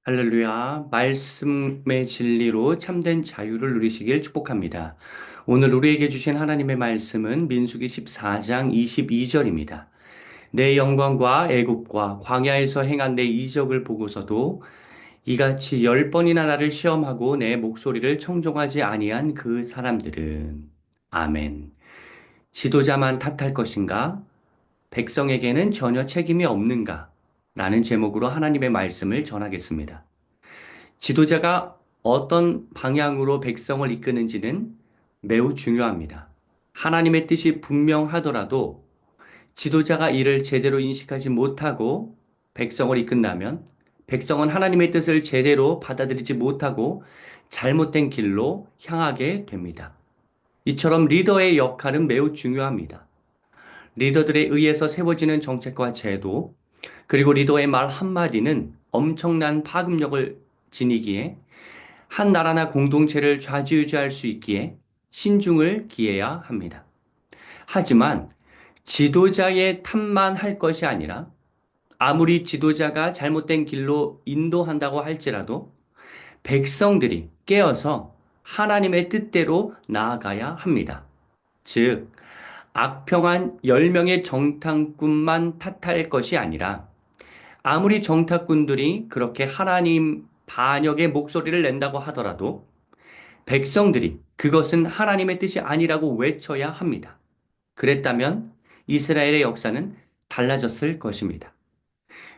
할렐루야, 말씀의 진리로 참된 자유를 누리시길 축복합니다. 오늘 우리에게 주신 하나님의 말씀은 민수기 14장 22절입니다. 내 영광과 애굽과 광야에서 행한 내 이적을 보고서도 이같이 10번이나 나를 시험하고 내 목소리를 청종하지 아니한 그 사람들은 아멘. 지도자만 탓할 것인가? 백성에게는 전혀 책임이 없는가? 라는 제목으로 하나님의 말씀을 전하겠습니다. 지도자가 어떤 방향으로 백성을 이끄는지는 매우 중요합니다. 하나님의 뜻이 분명하더라도 지도자가 이를 제대로 인식하지 못하고 백성을 이끈다면 백성은 하나님의 뜻을 제대로 받아들이지 못하고 잘못된 길로 향하게 됩니다. 이처럼 리더의 역할은 매우 중요합니다. 리더들에 의해서 세워지는 정책과 제도, 그리고 리더의 말 한마디는 엄청난 파급력을 지니기에 한 나라나 공동체를 좌지우지할 수 있기에 신중을 기해야 합니다. 하지만 지도자의 탓만 할 것이 아니라 아무리 지도자가 잘못된 길로 인도한다고 할지라도 백성들이 깨어서 하나님의 뜻대로 나아가야 합니다. 즉, 악평한 10명의 정탐꾼만 탓할 것이 아니라 아무리 정탐꾼들이 그렇게 하나님 반역의 목소리를 낸다고 하더라도 백성들이 그것은 하나님의 뜻이 아니라고 외쳐야 합니다. 그랬다면 이스라엘의 역사는 달라졌을 것입니다.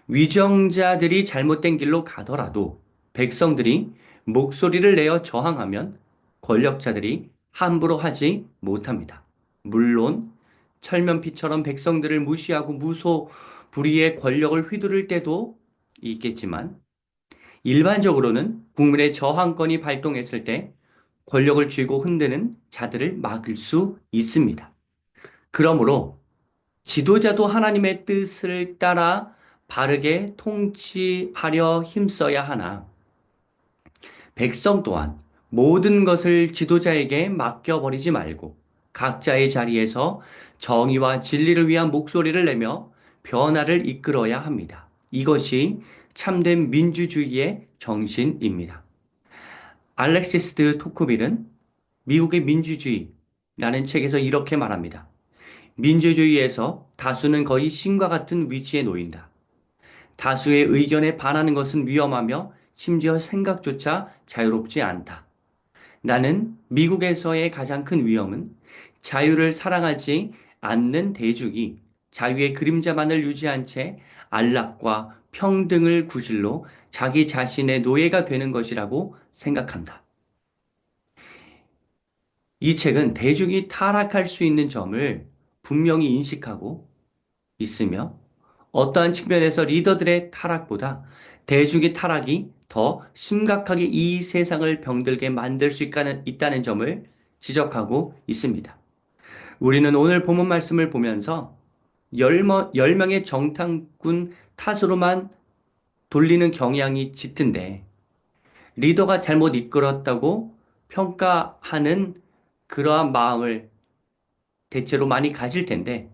위정자들이 잘못된 길로 가더라도 백성들이 목소리를 내어 저항하면 권력자들이 함부로 하지 못합니다. 물론 철면피처럼 백성들을 무시하고 무소불위의 권력을 휘두를 때도 있겠지만 일반적으로는 국민의 저항권이 발동했을 때 권력을 쥐고 흔드는 자들을 막을 수 있습니다. 그러므로 지도자도 하나님의 뜻을 따라 바르게 통치하려 힘써야 하나 백성 또한 모든 것을 지도자에게 맡겨버리지 말고 각자의 자리에서 정의와 진리를 위한 목소리를 내며 변화를 이끌어야 합니다. 이것이 참된 민주주의의 정신입니다. 알렉시스 토크빌은 미국의 민주주의라는 책에서 이렇게 말합니다. 민주주의에서 다수는 거의 신과 같은 위치에 놓인다. 다수의 의견에 반하는 것은 위험하며 심지어 생각조차 자유롭지 않다. 나는 미국에서의 가장 큰 위험은 자유를 사랑하지 않는 대중이 자유의 그림자만을 유지한 채 안락과 평등을 구실로 자기 자신의 노예가 되는 것이라고 생각한다. 이 책은 대중이 타락할 수 있는 점을 분명히 인식하고 있으며 어떠한 측면에서 리더들의 타락보다 대중의 타락이 더 심각하게 이 세상을 병들게 만들 수 있다는 점을 지적하고 있습니다. 우리는 오늘 본문 말씀을 보면서 10명의 정탐꾼 탓으로만 돌리는 경향이 짙은데 리더가 잘못 이끌었다고 평가하는 그러한 마음을 대체로 많이 가질 텐데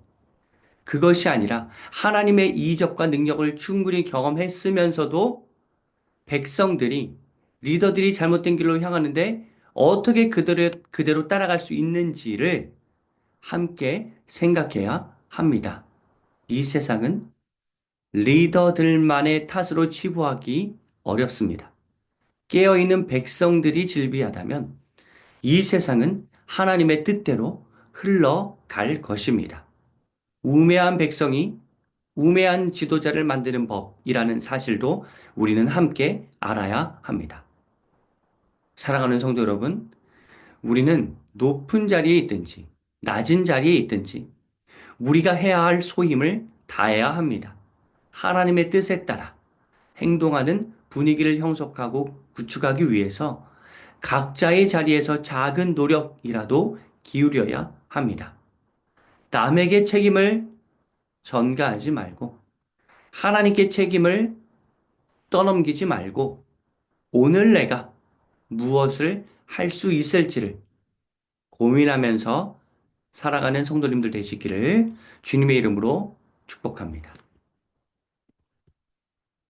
그것이 아니라 하나님의 이적과 능력을 충분히 경험했으면서도 백성들이 리더들이 잘못된 길로 향하는데 어떻게 그대로 따라갈 수 있는지를 함께 생각해야 합니다. 이 세상은 리더들만의 탓으로 치부하기 어렵습니다. 깨어있는 백성들이 질비하다면 이 세상은 하나님의 뜻대로 흘러갈 것입니다. 우매한 백성이 우매한 지도자를 만드는 법이라는 사실도 우리는 함께 알아야 합니다. 사랑하는 성도 여러분, 우리는 높은 자리에 있든지 낮은 자리에 있든지 우리가 해야 할 소임을 다해야 합니다. 하나님의 뜻에 따라 행동하는 분위기를 형성하고 구축하기 위해서 각자의 자리에서 작은 노력이라도 기울여야 합니다. 남에게 책임을 전가하지 말고 하나님께 책임을 떠넘기지 말고 오늘 내가 무엇을 할 수 있을지를 고민하면서 살아가는 성도님들 되시기를 주님의 이름으로 축복합니다.